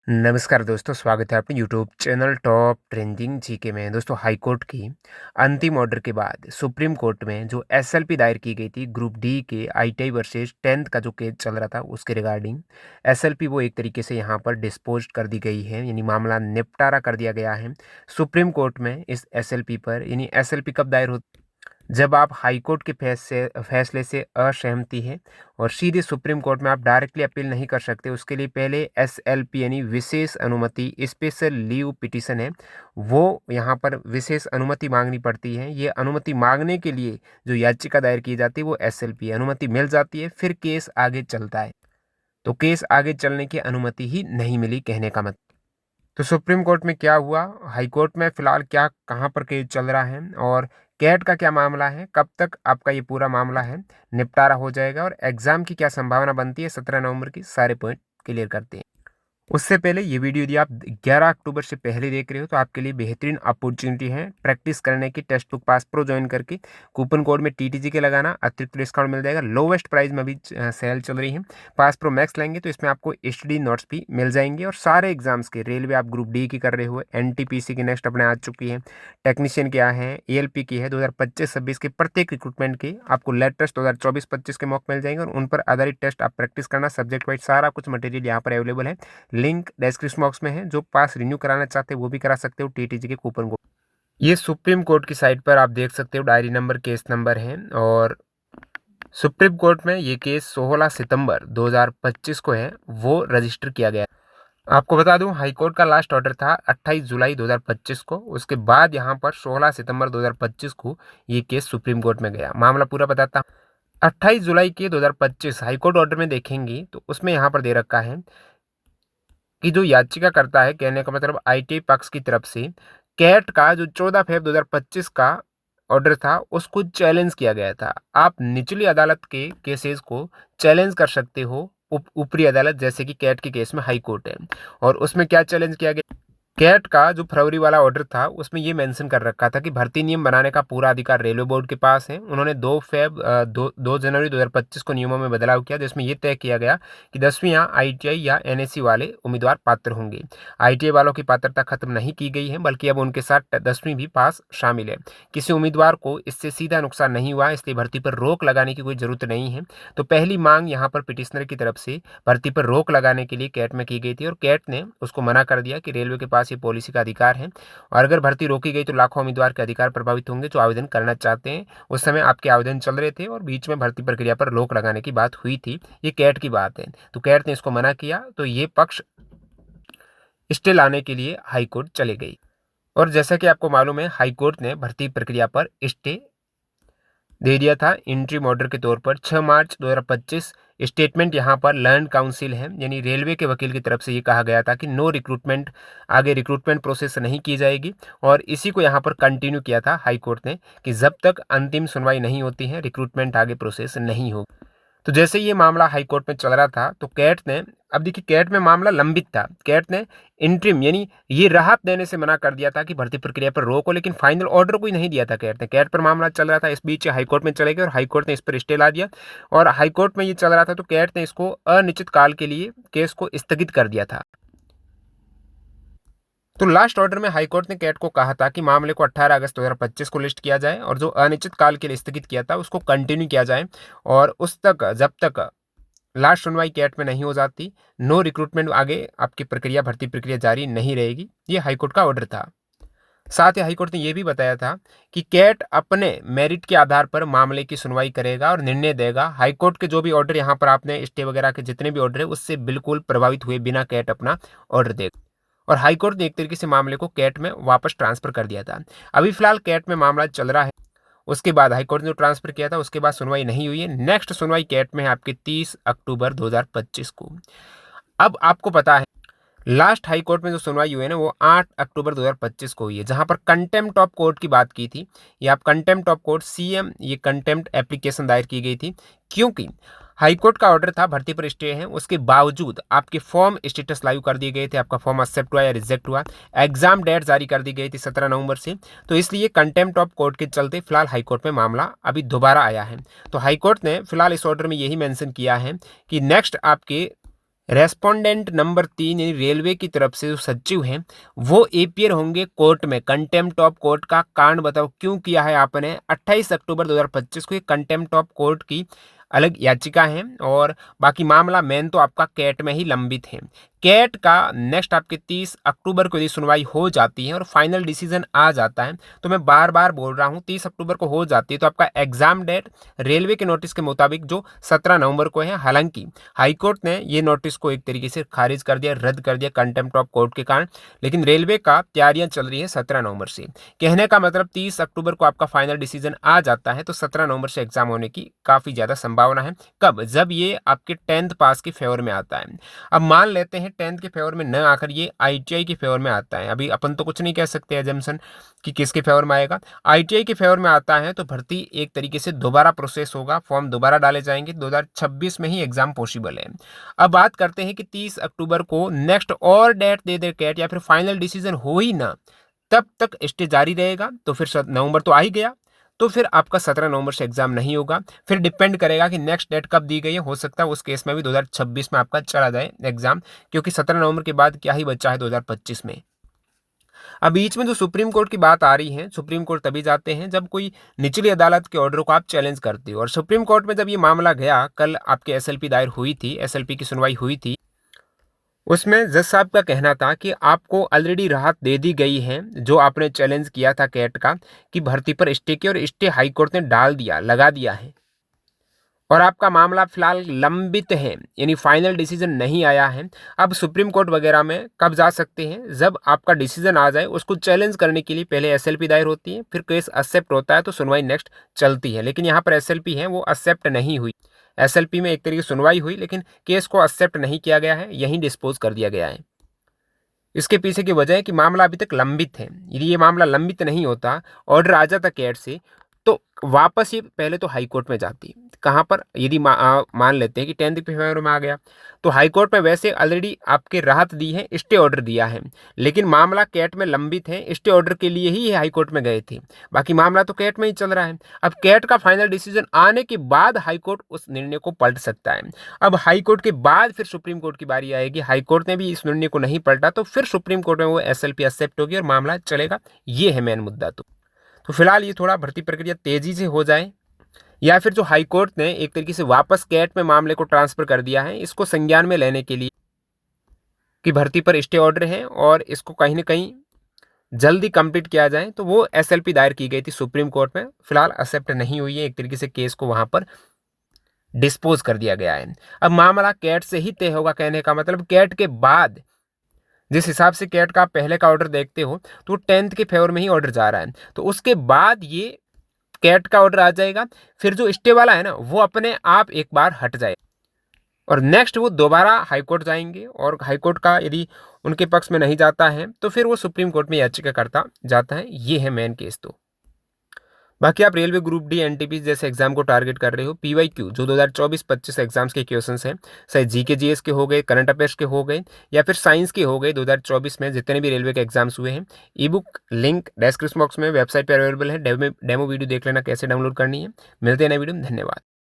नमस्कार दोस्तों, स्वागत है आपके YouTube channel top trending GK में। दोस्तों, हाई कोर्ट की अंतिम ऑर्डर के बाद सुप्रीम कोर्ट में जो एसएलपी दायर की गई थी ग्रुप डी के आईटीआई वर्सेस 10th का जो केस चल रहा था उसके रिगार्डिंग एसएलपी वो एक तरीके से यहाँ पर डिस्पोज कर दी गई है, यानी मामला निपटारा कर दिया गया है सुप्रीम कोर्ट में इस एसएलपी पर। यानी एसएलपी कब दायर होती, जब आप हाई कोर्ट के फैसले से असहमति है और सीधे सुप्रीम कोर्ट में आप डायरेक्टली अपील नहीं कर सकते। उसके लिए पहले एसएलपी यानी विशेष अनुमति, स्पेशल लीव पिटीशन है, वो यहाँ पर विशेष अनुमति मांगनी पड़ती है। ये अनुमति मांगने के लिए जो याचिका दायर की जाती है वो एसएलपी अनुमति मिल जाती है, फिर केस आगे चलता है। तो केस आगे चलने की अनुमति ही नहीं मिली, कहने का मतलब। तो सुप्रीम कोर्ट में क्या हुआ, हाई कोर्ट में फिलहाल क्या कहाँ पर केस चल रहा है और कैट का क्या मामला है, कब तक आपका ये पूरा मामला है निपटारा हो जाएगा और एग्जाम की क्या संभावना बनती है 17 नवंबर की, सारे पॉइंट क्लियर करते हैं। उससे पहले ये वीडियो यदि आप 11 अक्टूबर से पहले देख रहे हो तो आपके लिए बेहतरीन अपॉर्चुनिटी है प्रैक्टिस करने की। Text book pass pro join करके कूपन कोड में टीटीजी के लगाना, अतिरिक्त डिस्काउंट मिल जाएगा। लोवेस्ट प्राइस में भी सेल चल रही है। पास प्रो मैक्स लेंगे तो इसमें आपको स्टडी नोट्स भी मिल जाएंगे और सारे एग्जाम्स के, रेलवे आप ग्रुप डी की कर रहे हो, एनटीपीसी की नेक्स्ट अपने आ चुकी है, टेक्नीशियन क्या है, एएलपी की है, 2025-26 के प्रत्येक रिक्रूटमेंट के आपको लेटेस्ट 2024-25 के मॉक मिल जाएंगे और उन पर आधारित टेस्ट आप प्रैक्टिस करना, सब्जेक्ट वाइज सारा कुछ मटेरियल यहाँ पर अवेलेबल है। लिंक डिस्क्रिप्शन बॉक्स में है। जो पास रिन्यू कराना चाहते हो वो भी करा सकते हो टीटीजी के कूपन को। ये सुप्रीम कोर्ट की साइट पर आप देख सकते हो, डायरी नंबर, केस नंबर है और सुप्रीम कोर्ट में ये केस 16 सितंबर 2025 को है वो रजिस्टर किया गया। आपको बता दूं, हाई कोर्ट का लास्ट ऑर्डर था 28 जुलाई 2025 को। उसके बाद यहाँ पर 16 सितंबर 2025 को ये केस सुप्रीम कोर्ट में गया। मामला पूरा बताता हूं। 28 जुलाई के 2025 हाई कोर्ट ऑर्डर में देखेंगे तो उसमें यहाँ पर दे रखा है कि जो याचिका करता है, कहने का मतलब आईटी पक्ष की तरफ से कैट का जो 14 फरवरी 2025 का ऑर्डर था उसको चैलेंज किया गया था। आप निचली अदालत के केसेस को चैलेंज कर सकते हो ऊपरी अदालत, जैसे कि कैट के केस में हाई कोर्ट है। और उसमें क्या चैलेंज किया गया, कैट का जो फरवरी वाला ऑर्डर था उसमें ये मेंशन कर रखा था कि भर्ती नियम बनाने का पूरा अधिकार रेलवे बोर्ड के पास है। उन्होंने 2 जनवरी 2025 को नियमों में बदलाव किया जिसमें ये तय किया गया कि 10वीं या आईटीआई या एनएससी वाले उम्मीदवार पात्र होंगे। आईटीआई वालों की पात्रता खत्म नहीं की गई है, बल्कि अब उनके साथ 10वीं भी पास शामिल है। किसी उम्मीदवार को इससे सीधा नुकसान नहीं हुआ, इसलिए भर्ती पर रोक लगाने की कोई जरूरत नहीं है। तो पहली मांग यहाँ पर पिटिशनर की तरफ से भर्ती पर रोक लगाने के लिए कैट में की गई थी और कैट ने उसको मना कर दिया कि रेलवे के पास ये पॉलिसी का अधिकार है और अगर भर्ती रोकी गई तो लाखों उम्मीदवार के अधिकार प्रभावित होंगे जो आवेदन करना चाहते हैं। उस समय आपके आवेदन चल रहे थे और बीच में भर्ती प्रक्रिया पर रोक लगाने की बात हुई थी। ये कैट की बात है। तो कैट ने इसको मना किया तो ये पक्ष स्टे लाने के लिए हाई कोर्ट चले गई और जैसा कि आपको मालूम है हाई कोर्ट ने भर्ती प्रक्रिया पर स्टे दे दिया था इंट्रीम ऑर्डर के तौर पर 6 मार्च 2025। स्टेटमेंट यहाँ पर लर्न काउंसिल है, यानी रेलवे के वकील की तरफ से ये कहा गया था कि नो रिक्रूटमेंट, आगे रिक्रूटमेंट प्रोसेस नहीं की जाएगी। और इसी को यहाँ पर कंटिन्यू किया था हाई कोर्ट ने कि जब तक अंतिम सुनवाई नहीं होती है रिक्रूटमेंट आगे प्रोसेस नहीं होगी। तो जैसे ये मामला हाई कोर्ट में चल रहा था तो कैट ने, अब देखिए कैट में मामला लंबित था, कैट ने इंट्रीम यानी ये राहत देने से मना कर दिया था कि भर्ती प्रक्रिया पर रोक हो, लेकिन फाइनल ऑर्डर कोई नहीं दिया था कैट ने। कैट पर मामला चल रहा था, इस बीच हाई कोर्ट में चले गए और हाई कोर्ट ने इस पर स्टे ला दिया और हाई कोर्ट में ये चल रहा था तो कैट ने इसको अनिश्चित काल के लिए केस को स्थगित कर दिया था। तो लास्ट ऑर्डर में हाईकोर्ट ने कैट को कहा था कि मामले को 18 अगस्त 2025 को लिस्ट किया जाए और जो अनिश्चित काल के लिए स्थगित किया था उसको कंटिन्यू किया जाए और उस तक जब तक लास्ट सुनवाई कैट में नहीं हो जाती नो रिक्रूटमेंट, आगे आपकी प्रक्रिया, भर्ती प्रक्रिया जारी नहीं रहेगी। ये हाईकोर्ट का ऑर्डर था। साथ ही हाईकोर्ट ने यह भी बताया था कि कैट अपने मेरिट के आधार पर मामले की सुनवाई करेगा और निर्णय देगा। हाईकोर्ट के जो भी ऑर्डर यहाँ पर आपने स्टे वगैरह के जितने भी ऑर्डर है उससे बिल्कुल प्रभावित हुए बिना कैट अपना ऑर्डर देगा। और हाईकोर्ट ने एक तरीके से मामले को कैट में वापस ट्रांसफर कर दिया था। अभी फिलहाल कैट में मामला चल रहा है। उसके बाद हाईकोर्ट ने जो ट्रांसफर किया था उसके बाद सुनवाई नहीं हुई है। नेक्स्ट सुनवाई कैट में है आपके 30 अक्टूबर 2025 को। अब आपको पता है लास्ट हाई कोर्ट में जो सुनवाई हुई है ना वो 8 अक्टूबर 2025 को हुई है, जहां पर कंटेम्प्ट ऑफ कोर्ट की बात की थी। ये आप कंटेम्प्ट ऑफ कोर्ट सीएम, ये कंटेम्प्ट एप्लीकेशन दायर की गई थी क्योंकि हाईकोर्ट का ऑर्डर था भर्ती पर स्टे है, उसके बावजूद आपके फॉर्म स्टेटस लागू कर दिए गए थे, आपका फॉर्म एक्सेप्ट हुआ या रिजेक्ट हुआ, एग्जाम डेट जारी कर दी गई थी 17 नवंबर से। तो इसलिए कंटेम्प्ट ऑफ कोर्ट के चलते फिलहाल हाईकोर्ट में मामला अभी दोबारा आया है। तो हाईकोर्ट ने फिलहाल इस ऑर्डर में यही मेंशन किया है कि नेक्स्ट आपके रेस्पोंडेंट नंबर 3 यानी रेलवे की तरफ से जो सचिव हैं वो एपियर होंगे कोर्ट में। कंटेम्प्ट ऑफ कोर्ट का कारण बताओ क्यों किया है आपने। 28 अक्टूबर 2025 को ये कंटेम्प्ट ऑफ कोर्ट की अलग याचिका है और बाकी मामला मेन तो आपका कैट में ही लंबित है। कैट का नेक्स्ट आपके 30 अक्टूबर को यदि सुनवाई हो जाती है और फाइनल डिसीजन आ जाता है, तो मैं बार बार बोल रहा हूँ 30 अक्टूबर को हो जाती है तो आपका एग्जाम डेट रेलवे के नोटिस के मुताबिक जो 17 नवंबर को है। हालांकि हाईकोर्ट ने ये नोटिस को एक तरीके से खारिज कर दिया, रद्द कर दिया कंटेम्प्ट ऑफ कोर्ट के कारण, लेकिन रेलवे का तैयारियां चल रही है 17 नवंबर से। कहने का मतलब 30 अक्टूबर को आपका फाइनल डिसीजन आ जाता है तो 17 नवंबर से एग्जाम होने की काफ़ी ज़्यादा संभावना है। कब? जब ये आपके 10th पास के फेवर में आता है। अब मान लेते हैं 10th के फेवर में न आकर ये ITI के फेवर में आता है। अभी अपन तो कुछ नहीं कह सकते एजम्पशन कि किसके फेवर में आएगा। ITI के फेवर में आता है तो भर्ती एक तरीके से दोबारा प्रोसेस होगा, फॉर्म दोबारा डाले जाएंगे, 2026 में ही एग्जाम पॉसिबल है। अब बात करते हैं कि 30 अक्टूबर को नेक्स्ट और डेट दे दे कैट या फिर फाइनल डिसीजन हो ही ना, तब तक स्टे जारी रहेगा। तो फिर नवंबर तो आ ही गया, तो फिर आपका 17 नवंबर से एग्जाम नहीं होगा। फिर डिपेंड करेगा कि नेक्स्ट डेट कब दी गई है। हो सकता है उस केस में भी 2026 में आपका चला जाए एग्जाम, क्योंकि 17 नवंबर के बाद क्या ही बचा है 2025 में। अब बीच में जो सुप्रीम कोर्ट की बात आ रही है, सुप्रीम कोर्ट तभी जाते हैं जब कोई निचली अदालत के ऑर्डर को आप चैलेंज करते हो। और सुप्रीम कोर्ट में जब ये मामला गया, कल आपके SLP दायर हुई थी, SLP की सुनवाई हुई थी, उसमें जज साहब का कहना था कि आपको ऑलरेडी राहत दे दी गई है जो आपने चैलेंज किया था कैट का कि भर्ती पर स्टे की, और स्टे हाईकोर्ट ने डाल दिया, लगा दिया है और आपका मामला फिलहाल लंबित है, यानी फाइनल डिसीजन नहीं आया है। अब सुप्रीम कोर्ट वगैरह में कब जा सकते हैं? जब आपका डिसीजन आ जाए। उसको चैलेंज करने के लिए पहले SLP दायर होती है, फिर केस एक्सेप्ट होता है तो सुनवाई नेक्स्ट चलती है। लेकिन यहाँ पर SLP है वो एक्सेप्ट नहीं हुई। SLP में एक तरीके से सुनवाई हुई लेकिन केस को एक्सेप्ट नहीं किया गया है, यहीं डिस्पोज कर दिया गया है। इसके पीछे की वजह है कि मामला अभी तक लंबित है। यदि ये मामला लंबित नहीं होता, ऑर्डर आ जाता कैट से, तो वापस ये पहले तो हाई कोर्ट में जाती। कहाँ पर? यदि मान लेते हैं कि 10th के फेवर में आ गया, तो हाई कोर्ट में वैसे ऑलरेडी आपके राहत दी है, स्टे ऑर्डर दिया है, लेकिन मामला कैट में लंबित है। स्टे ऑर्डर के लिए ही हाई कोर्ट में गए थे, बाकी मामला तो कैट में ही चल रहा है। अब कैट का फाइनल डिसीजन आने के बाद हाई कोर्ट उस निर्णय को पलट सकता है। अब हाई कोर्ट के बाद फिर सुप्रीम कोर्ट की बारी आएगी। हाई कोर्ट ने भी इस निर्णय को नहीं पलटा तो फिर सुप्रीम कोर्ट में वो SLP एक्सेप्ट होगी और मामला चलेगा। ये है मेन मुद्दा। तो फिलहाल ये थोड़ा भर्ती प्रक्रिया तेजी से हो जाए, या फिर जो हाई कोर्ट ने एक तरीके से वापस कैट में मामले को ट्रांसफर कर दिया है, इसको संज्ञान में लेने के लिए कि भर्ती पर स्टे ऑर्डर है और इसको कहीं ना कहीं जल्दी कंप्लीट किया जाए, तो वो SLP दायर की गई थी सुप्रीम कोर्ट में, फिलहाल एक्सेप्ट नहीं हुई है। एक तरीके से केस को वहां पर डिस्पोज कर दिया गया है। अब मामला कैट से ही तय होगा। कहने का मतलब कैट के बाद, जिस हिसाब से कैट का पहले का ऑर्डर देखते हो तो 10th के फेवर में ही ऑर्डर जा रहा है, तो उसके बाद ये कैट का ऑर्डर आ जाएगा। फिर जो स्टे वाला है ना, वो अपने आप एक बार हट जाए और नेक्स्ट वो दोबारा हाईकोर्ट जाएंगे, और हाईकोर्ट का यदि उनके पक्ष में नहीं जाता है तो फिर वो सुप्रीम कोर्ट में याचिका करता जाता है। ये है मेन केस। तो बाकी आप रेलवे ग्रुप डी NTP जैसे एग्जाम को टारगेट कर रहे हो, PYQ जो 2024-25 एग्जाम्स के क्वेश्चंस हैं, चाहे GK GS के हो गए, करंट अफेयर्स के हो गए, या फिर साइंस के हो गए, 2024 में जितने भी रेलवे के एग्जाम्स हुए हैं, ई-बुक लिंक डिस्क्रिप्शन बॉक्स में वेबसाइट पर अवेलेबल है। डेमो वीडियो देख लेना कैसे डाउनलोड करनी है। मिलते हैं नए वीडियो में। धन्यवाद।